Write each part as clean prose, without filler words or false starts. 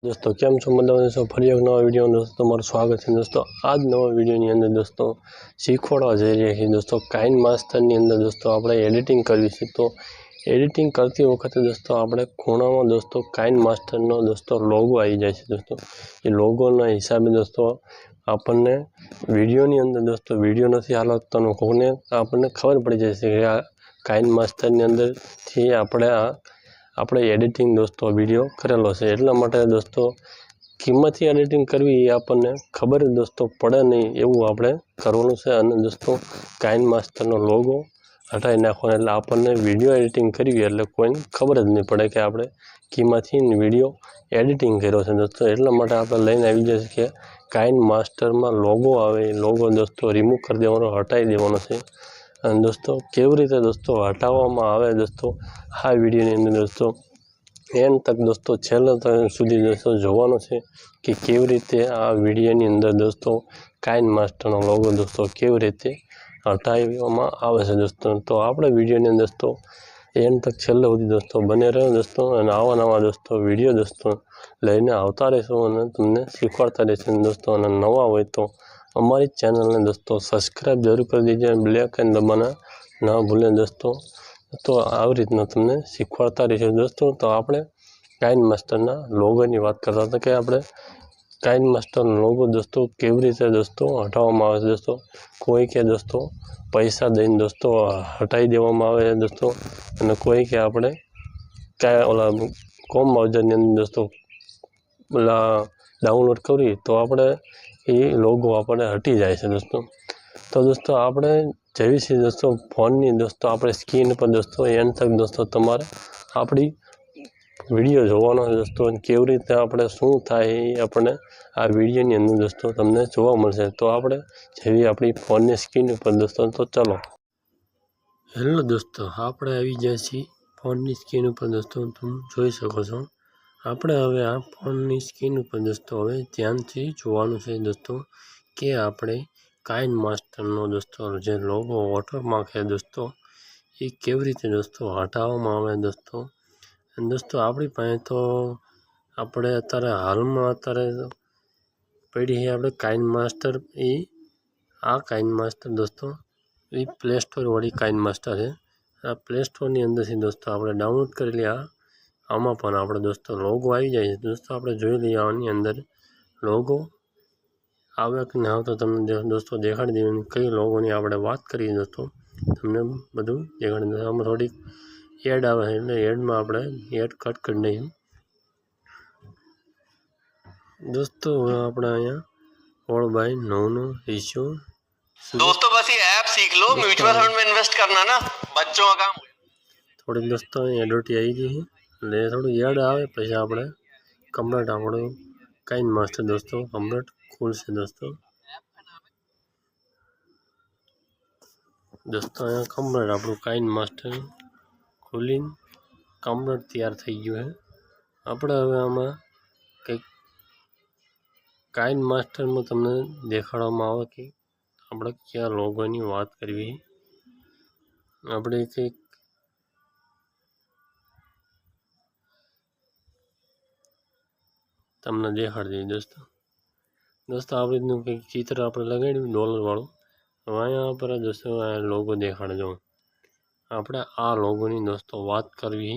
दोस्तों केम छो मजामां छो। फरी एक नवा विडियो में दोस्तों तमारुं स्वागत है। दोस्तों आज नवा विडियो अंदर दोस्तों शीखवाड़वा जई रह्या छीए दोस्तों काइन मास्टर अंदर दोस्तों आपणे एडिटिंग करवी छे। तो एडिटिंग करती वखते दोस्तों आपणे खूणामां दोस्तों काइन मास्टर नो दोस्तों लोगो आई जाय छे। दोस्तों ए लोगोना हिसाबे दोस्तों आपणे विडियो नी अंदर दोस्तों विडियो नथी हालतो कोने आपणे खबर पड़ी जाय छे के आ काइन मास्टर नी अंदर थी આપણે એડિટિંગ દોસ્તો વિડીયો કરેલો છે એટલા માટે દોસ્તો કિંમતથી એડિટિંગ કરવી એ આપણને ખબર દોસ્તો પડે નહીં એવું આપણે કરવાનું છે। અને દોસ્તો કાઇન માસ્ટરનો લોગો હટાવી નાખવાનો એટલે આપણને વિડીયો એડિટિંગ કરવી એટલે કોઈને ખબર જ નહીં પડે કે આપણે કિંમતથી વિડીયો એડિટિંગ કર્યો છે। દોસ્તો એટલા માટે આપણે લઈને આવી જઈએ કે કાઇન માસ્ટરમાં લોગો આવે એ લોગો દોસ્તો રિમૂવ કરી દેવાનો હટાવી દેવાનો છે। અને दोस्तों केवी रीते दोस्तों हटाववामां आवे दोस्तों आ विडियोनी अंदर दोस्तों एंड तक दोस्तों छेल्ले सुधी दोस्तों जोवानुं छे कि केवी रीते आ विडियोनी अंदर दोस्तों काइन मास्टरनो लोगो दोस्तों केवी रीते हटाववामां आवे छे। दोस्तों तो आपणे विडियोनी अंदर दोस्तों एंड तक छेल्ले सुधी दोस्तों बने रहो दोस्तों अने आवा नवा दोस्तों विडियो दोस्तों लईने आवता रहीशुं अने तमने शीखवाडता रहीशुं दोस्तों। अने नवा होय तो हमारी चैनल ने दोस्तों सब्सक्राइब जरूर कर दीजिए, बेल आइकन दबाना ना भूलें दोस्तों। तो आ रीतना तमने शीखवाडता रहीशुं दोस्तों। तो आपणे काइन मास्टरना लोगोनी वात करता हता के आपणे काइन मास्टर लोगो दोस्तों केवी रीते दोस्तों हटाववामां आवे छे। दोस्तों कोई के दोस्तों पैसा दईने दोस्तों हटावी देवामां आवे छे दोस्तों, अने कोई के आपणे काय ओला कॉम ब्राउज़रनी अंदर दोस्तों ओला डाउनलॉड करी तो आपणे ये लोगो आपणे हटी जाए छे दोस्तों। तो दोस्तों आपणे जेवी छे दोस्तों फोननी दोस्तों आपणे स्क्रीन पर दोस्तों एंड तक दोस्तों तमारे आपणी विडियो जोवानो छे दोस्तों। केवी रीते आपणे शुं थाय ए आपणे आ विडियोनी अंदर दोस्तों तमने जोवा मळशे। तो आपणे जेवी आपणी फोननी स्क्रीन पर दोस्तों तो चलो हेलो दोस्तों आपणे आवी गया छीए फोननी स्क्रीन पर दोस्तों तुम जोई शको छो। આપણે હવે આ ફોનની સ્ક્રીન ઉપર दोस्तों હવે ધ્યાનથી જોવાનું છે दोस्तों કે આપણે કાઇન માસ્ટરનો दोस्तों જે લોગો વોટરમાર્ક છે दोस्तों એ કેવી રીતે दोस्तों હટાવવામાં આવે दोस्तों। અને दोस्तों આપણી પાસે તો આપણે અત્યારે હાલમાં અત્યારે પડી છે આપણે કાઇન માસ્ટર એ આ કાઇન માસ્ટર दोस्तों એ પ્લે સ્ટોર વાળી કાઇન માસ્ટર છે। આ પ્લે સ્ટોરની અંદરથી दोस्तों આપણે ડાઉનલોડ કરેલી આ आमां पण आपणे दोस्तों लोगो आई जाए दोस्तों आपणे जोई लईए आनी अंदर लोगो आवे कि ना तो तमने दोस्तों देखाड़ी दઈએ कई लोगोनी आपणे वात करीए दोस्तों तमने बधुं देखाड़ी दઈએ। आमां थोड़ी एड आवे छे એટલે एडमां आपणे एड कट करी दઈએ दोस्तों। हवे आपणे अहींया 4/9 नो रेशियो दोस्तों बस ये ऐप सीख लो म्यूचुअल फंड में इन्वेस्ट करना ना बच्चों का काम थोड़ी दोस्तों एडवर्टी आई गई है એટલે થોડું યાદ આવે પછી આપણે કમ્પ્લીટ આપણું કાઇન માસ્ટર दोस्तों કમ્પ્લીટ ખુલશે दोस्तों। दोस्तों અહીંયા કમ્પ્લીટ આપણું કાઇન માસ્ટર ખુલીને કમ્પ્લીટ તૈયાર થઈ ગયું છે। આપણે હવે આમાં કંઈક કાઇન માસ્ટરમાં તમને દેખાડવામાં આવે કે આપણે કયા લોગોની વાત કરવી આપણે કંઈક તમને દેખાડી દઈએ दोस्तों आ रीतनु कंईक चित्र आपणे लगाड्युं डॉलरवाळुं। हवे अहींया पर दोस्तों आ लोगो देखाड़े जो आपणे आ लोगोनी दोस्तों वात करवी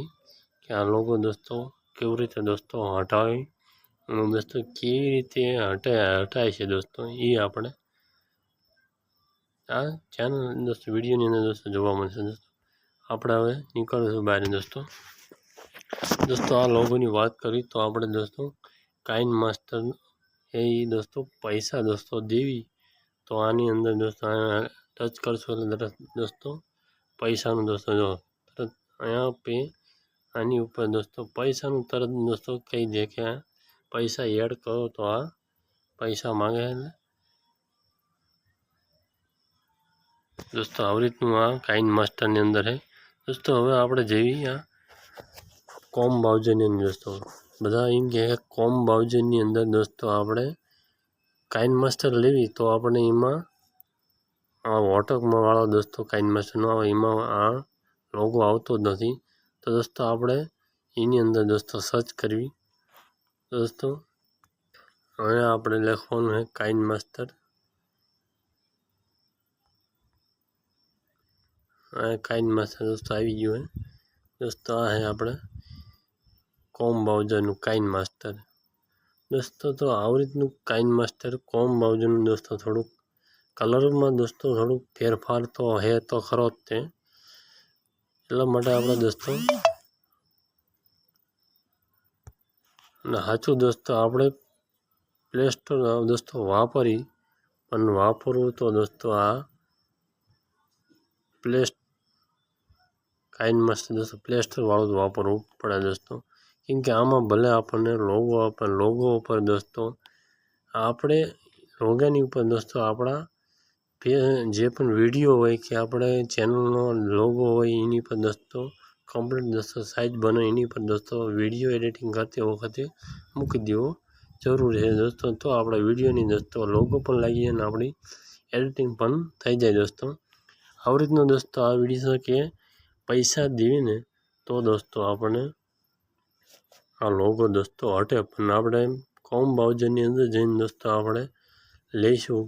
कि आ लोगो दोस्तों केवी रीते दोस्तों हटावी अने दोस्तों केवी रीते हटाय छे दोस्तों ए आपणे आ चेनल दोस्तों विडियोनी अंदर दोस्तों जोवा मळशे। दोस्तों आपणे हवे निकळीशुं बहार दोस्तों आ लोगोनी वात करी तो आपणे दोस्तों काइन मास्टर है दोस्तों पैसा दोस्तों देवी तो आनी अंदर दोस्तों टच करशो એટલે दोस्तों पैसाનું दोस्तों जो तरत अहींया पे आनी ऊपर दोस्तों पैसाનું तरत दोस्तों कही दे के पैसा एड करो तो आ पैसा मांगे दोस्तों। આવી રીતનું આ કાઇન માસ્ટરની અંદર है दोस्तों। હવે આપણે જેવી આ कॉम ब्राउज़રની અંદર दोस्तों બધા એમ કહે कॉम ब्राउज़રની અંદર दोस्तों આપણે काइन मास्टर लेवी तो आपणे एमां आ वॉटरमार्क वाळो दोस्तों काइन मास्टर नो एमां आ लोगो आवतो ज नथी। तो दोस्तों आपणे एनी अंदर दोस्तों सर्च करवी દોસ્તો અહીંયા આપણે લખવાનું છે કાઇન માસ્ટર। આ કાઇન માસ્ટર દોસ્તો આવી ગયું है દોસ્તો। આ है આપણે કોમ બ્રાઉઝરનું કાઇન માસ્ટર દોસ્તો। તો આવી રીતનું કાઇન માસ્ટર કોમ બ્રાઉઝરનું દોસ્તો થોડુંક કલરમાં દોસ્તો થોડુંક ફેરફાર તો હે તો ખરો જ તે, એટલા માટે આપણે દોસ્તો અને સાચું દોસ્તો આપણે પ્લે સ્ટોર દોસ્તો વાપરી પણ વાપરવું તો દોસ્તો આ પ્લે કાઇન માસ્ટર દોસ્તો પ્લે સ્ટોર વાળું જ વાપરવું પડે દોસ્તો। કેમ કે આમાં ભલે આપણને લોગો ઉપર દોસ્તો આપણે લોગાની ઉપર દોસ્તો આપણા જે પણ વિડીયો હોય કે આપણે ચેનલનો લોગો હોય એની પર દોસ્તો કમ્પ્લીટ દોસ્તો સાઇઝ બને એની પર દોસ્તો વિડીયો એડિટિંગ કરતી વખતે મૂકી દેવો જરૂરી છે દોસ્તો। તો આપણે વિડીયોની દોસ્તો લોગો પણ લાગી જાય અને આપણી એડિટિંગ પણ થઈ જાય દોસ્તો। આવી રીતનો દોસ્તો આ વિડીયો કે પૈસા દેવીને તો દોસ્તો આપણને આ લોગો દોસ્તો હટે, પણ આપણે કોમ બ્રાઉઝરની અંદર જઈને દોસ્તો આપણે લઈશું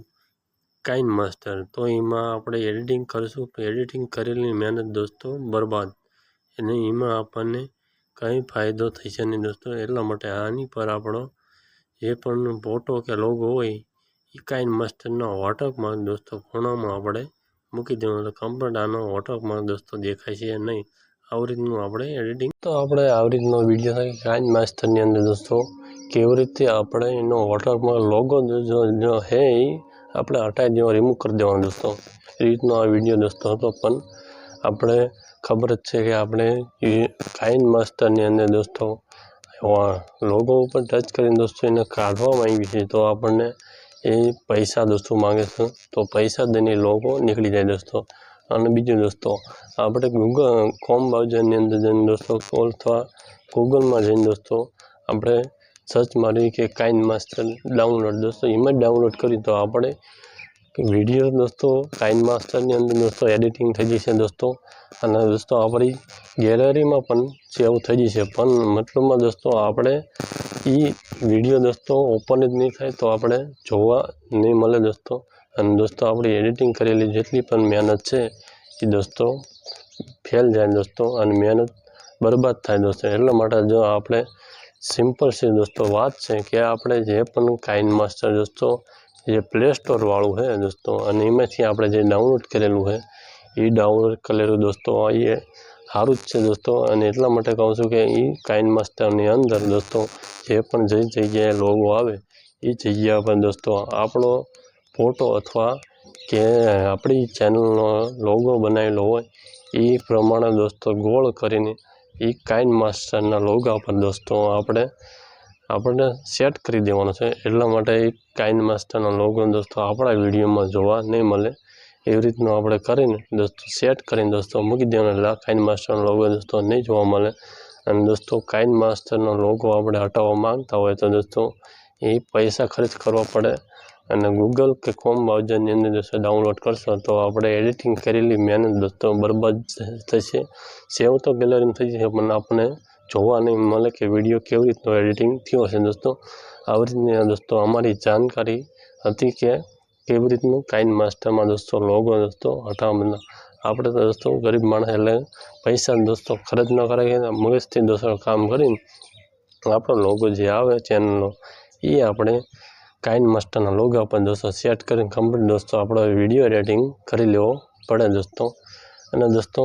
કાઇન માસ્ટર તો એમાં આપણે એડિટિંગ કરીશું, એડિટિંગ કરેલી મહેનત દોસ્તો બરબાદ, અને એમાં આપણને કંઈ ફાયદો થશે નહીં દોસ્તો। એટલા માટે આની પર આપણો જે પણ ફોટો કે લોગો હોય એ કાઇન માસ્ટરના વાટકમાં દોસ્તો ખૂણામાં આપણે મૂકી દેવાનું તો કમ્પ્લીટ આનો વાટકમાં દોસ્તો દેખાય છે નહીં। આવી રીતનું આપણે એડિટિંગ તો આપણે આવી રીતનો વિડીયો થાય કાઇન માસ્ટરની અંદર દોસ્તો કેવી રીતે આપણે એનો વોટરમાર્ક લોગો જો હે એ આપણે હટાવી દેવા રિમૂવ કરી દેવાનો દોસ્તો। એ રીતનો આ વિડીયો દોસ્તો હતો, પણ આપણે ખબર જ છે કે આપણે એ કાઇન માસ્ટરની અંદર દોસ્તો લોગો ઉપર ટચ કરીને દોસ્તો એને કાઢવામાં આવી છે તો આપણને એ પૈસા દોસ્તો માગે છે, તો પૈસા દઈને લોગો નીકળી જાય દોસ્તો। અને બીજું દોસ્તો આપણે કોમ બ્રાઉઝરની અંદર જઈને દોસ્તો અથવા ગૂગલમાં જઈને દોસ્તો આપણે સર્ચ મારી કે કાઇન માસ્ટર ડાઉનલોડ દોસ્તો એમાં જ ડાઉનલોડ કરી તો આપણે વિડીયો દોસ્તો કાઇન માસ્ટરની અંદર દોસ્તો એડિટિંગ થઈ જશે દોસ્તો। અને દોસ્તો આપણી ગેલેરીમાં પણ સેવ થઈ જશે, પણ મતલબમાં દોસ્તો આપણે એ વિડીયો દોસ્તો ઓપન જ નહીં થાય તો આપણે જોવા નહીં મળે દોસ્તો। અને દોસ્તો આપણી એડિટિંગ કરેલી જેટલી પણ મહેનત છે એ દોસ્તો ફેલ જાય દોસ્તો અને મહેનત બરબાદ થાય દોસ્તો। એટલા માટે જો આપણે સિમ્પલ છે દોસ્તો વાત છે કે આપણે જે પણ કાઇન માસ્ટર દોસ્તો જે પ્લે સ્ટોર વાળું છે દોસ્તો અને એમાંથી આપણે જે ડાઉનલોડ કરેલું છે એ ડાઉનલોડ કરેલું દોસ્તો એ સારું જ છે દોસ્તો। અને એટલા માટે કહું છું કે એ કાઇન માસ્ટરની અંદર દોસ્તો જે પણ જે જગ્યાએ લોગો આવે એ જગ્યા પર દોસ્તો આપણો ફોટો અથવા કે આપણી ચેનલનો લોગો બનાવેલો હોય એ પ્રમાણે દોસ્તો ગોળ કરીને એ કાઇન માસ્ટરના લોગા પર દોસ્તો આપણને સેટ કરી દેવાનો છે। એટલા માટે એ કાઇન માસ્ટરનો લોગો દોસ્તો આપણા વિડીયોમાં જોવા નહીં મળે, એવી રીતનું આપણે કરીને દોસ્તો સેટ કરીને દોસ્તો મૂકી દેવાનો એટલે કાઇન માસ્ટરનો લોગો દોસ્તો નહીં જોવા મળે। અને દોસ્તો કાઇન માસ્ટરનો લોગો આપણે હટાવવા માંગતા હોય તો દોસ્તો એ પૈસા ખર્ચ કરવા પડે અને ગૂગલ કે કોમ બ્રાઉઝરની અંદર દોસ્તો ડાઉનલોડ કરશો તો આપણે એડિટિંગ કરેલી મહેનત દોસ્તો બરબાદ થશે, સેવ તો ગેલેરીમાં થઈ જશે પણ આપણે જોવા નહીં મળે કે વિડીયો કેવી રીતનો એડિટિંગ થયો હશે દોસ્તો। આવી રીતની દોસ્તો અમારી જાણકારી હતી કે કેવી રીતનું કાઇન માસ્ટરમાં દોસ્તો લોગો દોસ્તો હટાવવા આપણે તો દોસ્તો ગરીબ માણસ એટલે પૈસા દોસ્તો ખર્ચ ન કરે મગજથી દોસ્તો કામ કરીને આપણો લોગો જે આવે ચેનલનો એ આપણે કાઇન માસ્ટરના લોગા પર દોસ્તો સેટ કરીને કમ્પ્લીટ દોસ્તો આપણો વિડીયો એડિટિંગ કરી લેવો પડે દોસ્તો। અને દોસ્તો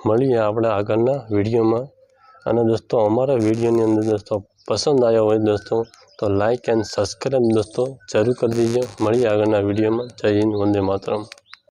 મળીએ આપણે આગળના વિડીયોમાં। અને દોસ્તો અમારા વિડીયોની અંદર દોસ્તો પસંદ આવ્યો હોય દોસ્તો તો લાઇક એન્ડ સબસ્ક્રાઈબ દોસ્તો જરૂર કરી દીજો। મળીએ આગળના વિડીયોમાં। જય હિન્દ, વંદે માતરમ।